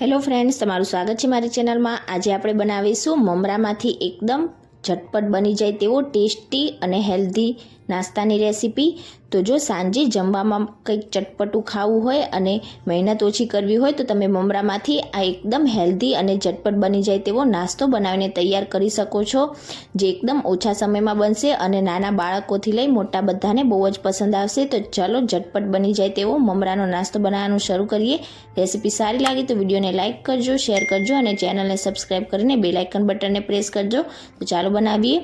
Hello friends, તમારું સ્વાગત છે મારી ચેનલમાં। આજે આપણે બનાવીશું મમરામાંથી એકદમ ઝટપટ બની જાય તેવો ટેસ્ટી અને હેલ્ધી નાસ્તાની રેસીપી। તો જો સાંજે જમવામાં કંઈક ચટપટું ખાવું હોય અને મહેનત ઓછી કરવી હોય તો તમે મમરામાંથી આ એકદમ હેલ્ધી અને ઝટપટ બની જાય તેવો નાસ્તો બનાવીને તૈયાર કરી શકો છો, જે એકદમ ઓછા સમયમાં બનશે અને નાના બાળકોથી લઈ મોટા બધાને બહુ જ પસંદ આવશે। તો ચલો ઝટપટ બની જાય તેવો મમરાનો નાસ્તો બનાવવાનું શરૂ કરીએ। રેસીપી સારી લાગે તો વિડીયોને લાઇક કરજો, શેર કરજો અને ચેનલને સબસ્ક્રાઈબ કરીને બેલ આઇકન બટનને પ્રેસ કરજો। તો ચાલો બનાવીએ।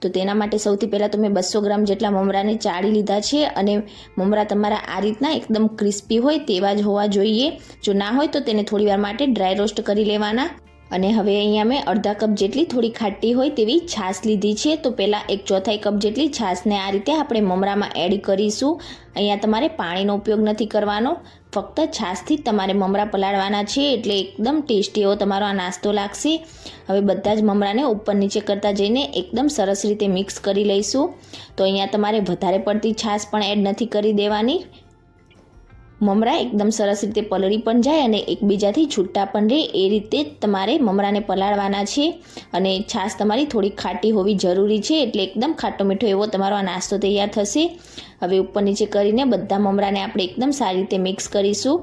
તો તેના માટે સૌથી પહેલાં તો મેં 200 ગ્રામ જેટલા મમરાને ચાળી લીધા છે અને મમરા તમારા આ રીતના એકદમ ક્રિસ્પી હોય તેવા જ હોવા જોઈએ। જો ના હોય તો તેને થોડીવાર માટે ડ્રાય રોસ્ટ કરી લેવાના। અને હવે અહીંયા મેં અડધા કપ જેટલી થોડી ખાટી હોય તેવી છાશ લીધી છે। તો પહેલાં 1/4 કપ જેટલી છાશને આ રીતે આપણે મમરામાં એડ કરીશું। અહીંયા તમારે પાણીનો ઉપયોગ નથી કરવાનો, ફક્ત છાશથી તમારે મમરા પલાળવાના છે, એટલે એકદમ ટેસ્ટી એવો તમારો આ નાસ્તો લાગશે। હવે બધા જ મમરાને ઉપર નીચે કરતા જઈને એકદમ સરસ રીતે મિક્સ કરી લઈશું। તો અહીંયા તમારે વધારે પડતી છાશ પણ એડ નથી કરી દેવાની। મમરા એકદમ સરસ રીતે પલળી પણ જાય અને એકબીજાથી છૂટા પણ રહે એ રીતે તમારે મમરાને પલાળવાના છે। અને છાશ તમારી થોડી ખાટી હોવી જરૂરી છે, એટલે એકદમ ખાટો મીઠો એવો તમારો આ નાસ્તો તૈયાર થશે। હવે ઉપર નીચે કરીને બધા મમરાને આપણે એકદમ સારી રીતે મિક્સ કરીશું।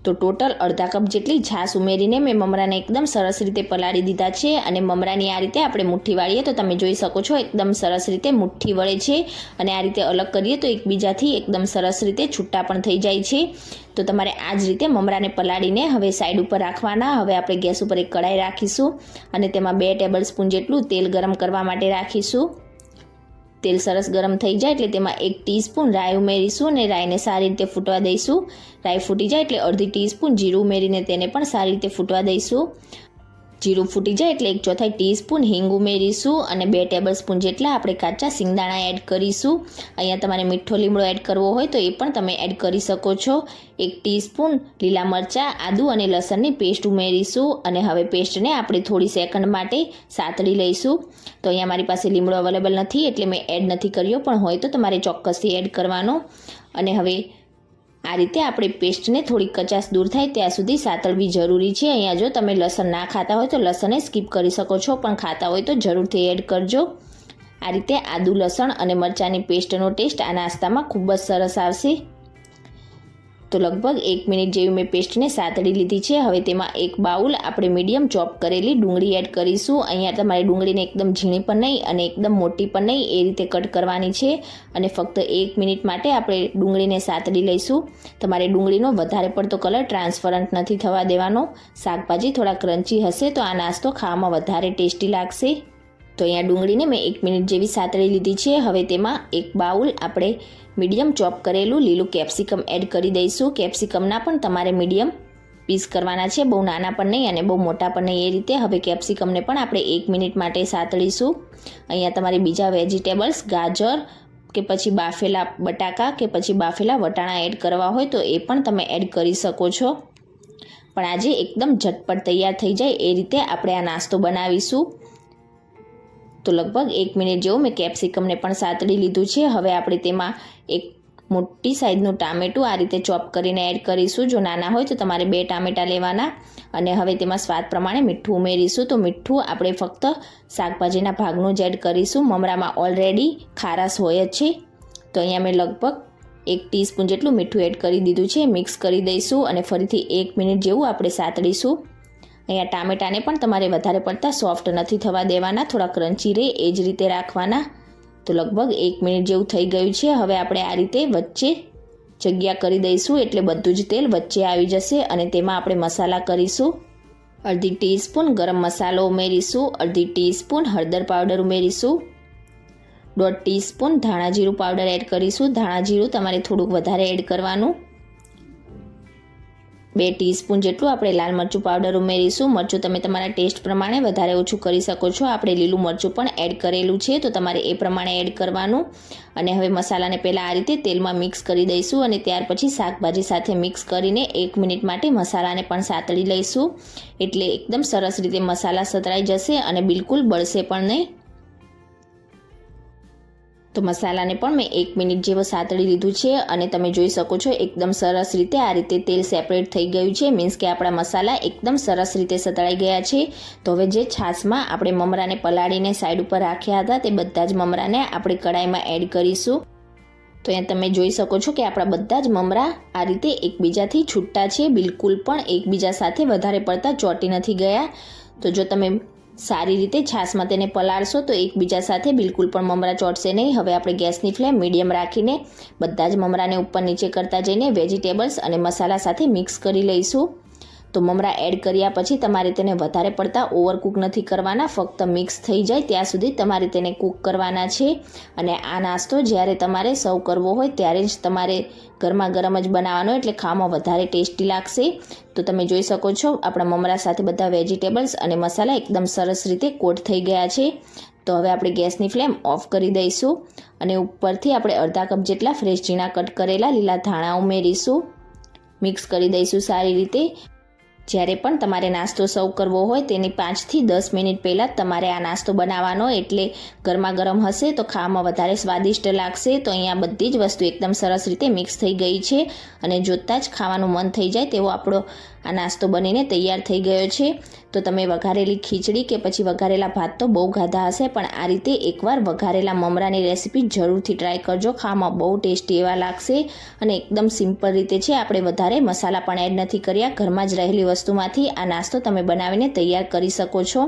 તો ટોટલ અડધા કપ જેટલી છાશ ઉમેરીને મેં મમરાને એકદમ સરસ રીતે પલાળી દીધા છે અને મમરાની આ રીતે આપણે મુઠ્ઠી વાળીએ તો તમે જોઈ શકો છો એકદમ સરસ રીતે મુઠ્ઠી વળે છે અને આ રીતે અલગ કરીએ તો એકબીજાથી એકદમ સરસ રીતે છૂટા પણ થઈ જાય છે। તો તમારે આ જ રીતે મમરાને પલાળીને હવે સાઈડ ઉપર રાખવાના। હવે આપણે ગેસ ઉપર એક કઢાઈ રાખીશું અને તેમાં 2 ટેબલ સ્પૂન જેટલું તેલ ગરમ કરવા માટે રાખીશું। તેલ સરસ ગરમ થઈ જાય એટલે તેમાં 1 ટીસ્પૂન રાઈ ઉમેરીશું અને રાઈને સારી રીતે ફૂટવા દઈશું। રાઈ ફૂટી જાય એટલે અડધી ટીસ્પૂન જીરું ઉમેરીને તેને પણ સારી રીતે ફૂટવા દઈશું। જીરું ફૂટી જાય એટલે 1/4 ટીસ્પૂન હિંગ ઉમેરીશું અને 2 ટેબલ સ્પૂન જેટલા આપણે કાચા સિંગદાણા એડ કરીશું। અહીંયા તમારે મીઠો લીમડો એડ કરવો હોય તો એ પણ તમે એડ કરી શકો છો। 1 ટીસ્પૂન લીલા મરચાં, આદુ અને લસણની પેસ્ટ ઉમેરીશું અને હવે પેસ્ટને આપણે થોડી સેકન્ડ માટે સાતળી લઈશું। તો અહીંયા મારી પાસે લીમડો અવેલેબલ નથી એટલે મેં એડ નથી કર્યો, પણ હોય તો તમારે ચોક્કસથી એડ કરવાનો। અને હવે આ રીતે આપણે પેસ્ટને થોડી કચાશ દૂર થાય ત્યાં સુધી સાતળવી જરૂરી છે। અહીંયા જો તમે લસણ ના ખાતા હોય તો લસણને સ્કીપ કરી શકો છો, પણ ખાતા હોય તો જરૂરથી એડ કરજો। આ રીતે આદુ, લસણ અને મરચાંની પેસ્ટનો ટેસ્ટ આ નાસ્તામાં ખૂબ જ સરસ આવશે। તો લગભગ 1 મિનિટ જેવી મેં પેસ્ટને સાતળી લીધી છે। હવે તેમાં 1 બાઉલ આપણે મીડિયમ ચોપ કરેલી ડુંગળી એડ કરીશું। અહીંયા તમારે ડુંગળીને એકદમ ઝીણી પણ નહીં અને એકદમ મોટી પણ નહીં એ રીતે કટ કરવાની છે અને ફક્ત 1 મિનિટ માટે આપણે ડુંગળીને સાતળી લઈશું। તમારે ડુંગળીનો વધારે પડતો કલર ટ્રાન્સપરન્ટ નથી થવા દેવાનો। શાકભાજી થોડા ક્રન્ચી હશે તો આ નાસ્તો ખાવામાં વધારે ટેસ્ટી લાગશે। તો અહીંયા ડુંગળીને મેં 1 મિનિટ જેવી સાતળી લીધી છે। હવે તેમાં 1 બાઉલ આપણે મીડિયમ ચોપ કરેલું લીલું કેપ્સિકમ એડ કરી દઈશું। કેપ્સિકમના પણ તમારે મીડિયમ પીસ કરવાના છે, બહુ નાના પણ નહીં અને બહુ મોટા પણ નહીં એ રીતે। હવે કેપ્સિકમને પણ આપણે 1 મિનિટ માટે સાતળીશું। અહીંયા તમારે બીજા વેજીટેબલ્સ, ગાજર કે પછી બાફેલા બટાકા કે પછી બાફેલા વટાણા એડ કરવા હોય તો એ પણ તમે એડ કરી શકો છો, પણ આજે એકદમ ઝટપટ તૈયાર થઈ જાય એ રીતે આપણે આ નાસ્તો બનાવીશું। તો લગભગ 1 મિનિટ જેવું મેં કેપ્સિકમને પણ સાતળી લીધું છે। હવે આપણે તેમાં એક મોટી સાઈઝનું ટામેટું આ રીતે ચોપ કરીને એડ કરીશું। જો નાના હોય તો તમારે 2 ટામેટાં લેવાના અને હવે તેમાં સ્વાદ પ્રમાણે મીઠું ઉમેરીશું। તો મીઠું આપણે ફક્ત શાકભાજીના ભાગનું જ એડ કરીશું, મમરામાં ઓલરેડી ખારાશ હોય જ છે। તો અહીંયા મેં લગભગ 1 ટીસ્પૂન જેટલું મીઠું એડ કરી દીધું છે। મિક્સ કરી દઈશું અને ફરીથી 1 મિનિટ જેવું આપણે સાતળીશું। અહીંયા ટામેટાને પણ તમારે વધારે પડતા સોફ્ટ નથી થવા દેવાના, થોડા ક્રન્ચી રહે એ જ રીતે રાખવાના। તો લગભગ 1 મિનિટ જેવું થઈ ગયું છે। હવે આપણે આ રીતે વચ્ચે જગ્યા કરી દઈશું એટલે બધું જ તેલ વચ્ચે આવી જશે અને તેમાં આપણે મસાલા કરીશું। અડધી ટીસ્પૂન ગરમ મસાલો ઉમેરીશું, અડધી ટીસ્પૂન હળદર પાવડર ઉમેરીશું, 1/2 ટીસ્પૂન ધાણા જીરું પાવડર એડ કરીશું। ધાણા જીરું તમારે થોડુંક વધારે એડ કરવાનું। 2 ટીસ્પૂન જેટલું આપણે લાલ મરચું પાવડર ઉમેરીશું। મરચું તમે તમારા ટેસ્ટ પ્રમાણે વધારે ઓછું કરી શકો છો। આપણે લીલું મરચું પણ એડ કરેલું છે તો તમારે એ પ્રમાણે એડ કરવાનું। અને હવે મસાલાને પહેલાં આ રીતે તેલમાં મિક્સ કરી દઈશું અને ત્યાર પછી શાકભાજી સાથે મિક્સ કરીને 1 મિનિટ માટે મસાલાને પણ સાતળી લઈશું, એટલે એકદમ સરસ રીતે મસાલા સતળાઈ જશે અને બિલકુલ બળશે પણ નહીં। તો મસાલાને પણ મેં 1 મિનિટ જેવો સાતળી લીધું છે અને તમે જોઈ શકો છો એકદમ સરસ રીતે આ રીતે તેલ સેપરેટ થઈ ગયું છે, મીન્સ કે આપણા મસાલા એકદમ સરસ રીતે સતળાઈ ગયા છે। તો હવે જે છાશમાં આપણે મમરાને પલાળીને સાઈડ ઉપર રાખ્યા હતા તે બધા જ મમરાને આપણે કડાઈમાં એડ કરીશું। તો અહીંયા તમે જોઈ શકો છો કે આપણા બધા જ મમરા આ રીતે એકબીજાથી છૂટા છે, બિલકુલ પણ એકબીજા સાથે વધારે પડતા ચોંટી નથી ગયા। તો જો તમે સારી રીતે છાશમાં તેને પલાળશો તો એકબીજા સાથે બિલકુલ પણ મમરા ચોંટશે નહીં। હવે આપણે ગેસની ફ્લેમ મીડિયમ રાખીને બધા જ મમરાને ઉપર નીચે કરતા જઈને વેજીટેબલ્સ અને મસાલા સાથે મિક્સ કરી લઈશું। તો મમરા એડ કર્યા પછી તમારે તેને વધારે પડતા ઓવરકુક નથી કરવાના, ફક્ત મિક્સ થઈ જાય ત્યાં સુધી તમારે તેને કૂક કરવાના છે। અને આ નાસ્તો જ્યારે તમારે સર્વ કરવો હોય ત્યારે જ તમારે ગરમા ગરમ જ બનાવવાનો, એટલે ખાવામાં વધારે ટેસ્ટી લાગશે। તો તમે જોઈ શકો છો આપણા મમરા સાથે બધા વેજીટેબલ્સ અને મસાલા એકદમ સરસ રીતે કોટ થઈ ગયા છે। તો હવે આપણે ગેસની ફ્લેમ ઓફ કરી દઈશું અને ઉપરથી આપણે અડધા કપ જેટલા ફ્રેશ ઝીણા કટ કરેલા લીલા ધાણા ઉમેરીશું, મિક્સ કરી દઈશું સારી રીતે। જ્યારે પણ તમારે નાસ્તો સર્વ કરવો હોય તેની 5 થી 10 મિનિટ પહેલાં તમારે આ નાસ્તો બનાવવાનો, એટલે ગરમા ગરમ હશે તો ખાવામાં વધારે સ્વાદિષ્ટ લાગશે। તો અહીંયા બધી જ વસ્તુ એકદમ સરસ રીતે મિક્સ થઈ ગઈ છે અને જોતાં જ ખાવાનું મન થઈ જાય તેવો આપણો આ નાસ્તો બનીને તૈયાર થઈ ગયો છે। તો તમે વઘારેલી ખીચડી કે પછી વઘારેલા ભાત તો બહુ ખાધા હશે, પણ આ રીતે એકવાર વઘારેલા મમરાની રેસીપી જરૂરથી ટ્રાય કરજો, ખાવામાં બહુ ટેસ્ટી એવા લાગશે અને એકદમ સિમ્પલ રીતે છે, આપણે વધારે મસાલા પણ એડ નથી કર્યા, ઘરમાં જ રહેલી વસ્તુમાંથી આ નાસ્તો તમે બનાવીને તૈયાર કરી શકો છો।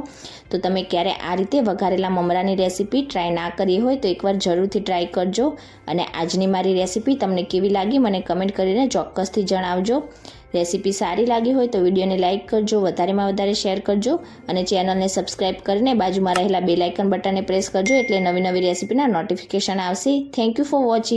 તો તમે ક્યારે આ રીતે વઘારેલા મમરાની રેસીપી ટ્રાય ના કરી હોય તો એકવાર જરૂરથી ટ્રાય કરજો અને આજની મારી રેસીપી તમને કેવી લાગી મને કમેન્ટ કરીને ચોક્કસથી જણાવજો। રેસીપી સારી લાગી હોય તો વિડીયોને લાઇક કરજો, વધારેમાં વધારે શેર કરજો અને ચેનલને સબસ્ક્રાઇબ કરીને બાજુમાં રહેલા બેલ આઇકન બટનને પ્રેસ કરજો, એટલે નવી નવી રેસીપીના નોટિફિકેશન આવશે। Thank you for watching.